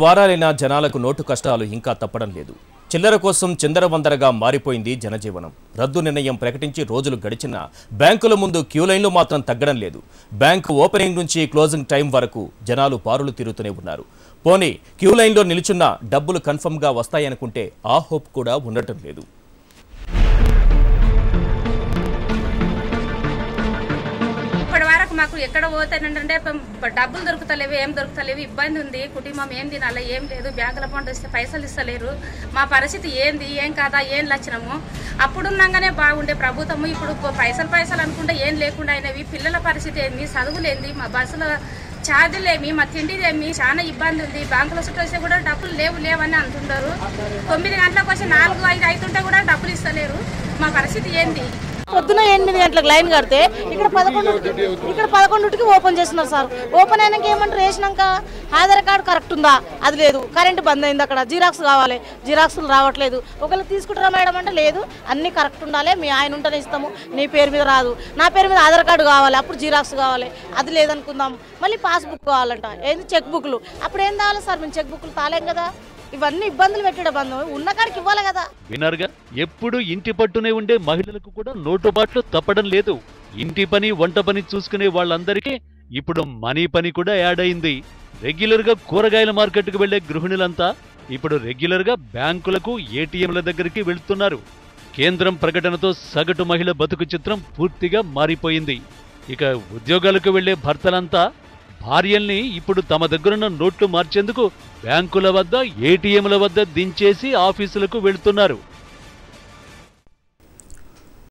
వారాలైన జనాలకు నోటు కష్టాలు ఇంకా తప్పడం లేదు. చిల్లర కోసం చిందరవందరగా మారిపోయింది జనజీవనం. రద్దు నిర్ణయం ప్రకటించి రోజులు గడిచినా బ్యాంకుల ముందు క్యూ లైన్లు మాత్రం తగ్గడం లేదు. బ్యాంకు ఓపెనింగ్ నుంచి క్లోజింగ్ టైం వరకు జనాలు పారులు తిరుగుతూనే ఉన్నారు. పోనీ క్యూ లైన్లో నిలుచున్న డబ్బులు కన్ఫర్మ్గా వస్తాయనుకుంటే ఆ హోప్ కూడా ఉండటం లేదు. మాకు ఎక్కడ పోతానంటే డబ్బులు దొరుకుతలేవు, ఏం దొరుకుతలేవు, ఇబ్బంది ఉంది. కుటుంబం ఏం తినాలి, ఏం లేదు. బ్యాంకుల పంట వస్తే పైసలు ఇస్తలేరు. మా పరిస్థితి ఏంది, ఏం కాదా, ఏం లక్షణము. అప్పుడున్నాగానే బాగుండే ప్రభుత్వము. ఇప్పుడు పైసలు అనుకుంటే ఏం లేకుండా అయినవి. పిల్లల పరిస్థితి ఏంది, చదువులేంది, మా బస్సులో ఛార్జీలేమి, మా తిండిదేమి, చాలా ఇబ్బంది ఉంది. బ్యాంకుల చుట్టూ వస్తే కూడా డబ్బులు లేవని అంటుంటారు. 9 గంటలకు వచ్చి 4, 5 అవుతుంటే కూడా డబ్బులు ఇస్తలేరు. మా పరిస్థితి ఏంది? పొద్దున 8 గంటలకు లైన్ కడితే ఇక్కడ 11కి ఓపెన్ చేస్తున్నారు సార్. ఓపెన్ అయినాక ఏమంటారు, వేసినాక ఆధార్ కార్డు కరెక్ట్ ఉందా, అది లేదు. కరెంట్ బంద్ అయింది, అక్కడ జిరాక్స్ కావాలి, జిరాక్స్లు రావట్లేదు. ఒకళ్ళు తీసుకుంటారా మేడం అంటే లేదు, అన్నీ కరెక్ట్ ఉండాలి, మీ ఆయన ఉంటేనే ఇస్తాము, నీ పేరు మీద రాదు, నా పేరు మీద ఆధార్ కార్డు కావాలి, అప్పుడు జిరాక్స్ కావాలి, అది లేదనుకుందాం. మళ్ళీ పాస్బుక్ కావాలంట, ఏంది చెక్ బుక్లు. అప్పుడు ఏం కావాలి సార్, మేము చెక్ బుక్లు తాలేం కదా. ఇవన్నీ ఇబ్బందులు పెట్టడం బంధం, ఉన్న కాడికి ఇవ్వాలి కదా. వినర్గా ఎప్పుడు ఇంటి పట్టునే ఉండే మహిళలకు కూడా నోటుబాట్లు తప్పడం లేదు. ఇంటి పని, వంట పని చూసుకునే వాళ్ళందరికీ ఇప్పుడు మనీ పని కూడా యాడ్ అయింది. రెగ్యులర్ గా కూరగాయల మార్కెట్కు వెళ్లే గృహిణులంతా ఇప్పుడు రెగ్యులర్ గా బ్యాంకులకు, ఏటీఎంల దగ్గరికి వెళ్తున్నారు. కేంద్రం ప్రకటనతో సగటు మహిళ బతుకు చిత్రం పూర్తిగా మారిపోయింది. ఇక ఉద్యోగాలకు వెళ్లే భర్తలంతా భార్యల్ని ఇప్పుడు తమ దగ్గరున్న నోట్లు మార్చేందుకు బ్యాంకుల వద్ద, ఏటీఎంల వద్ద దించేసి ఆఫీసులకు వెళ్తున్నారు.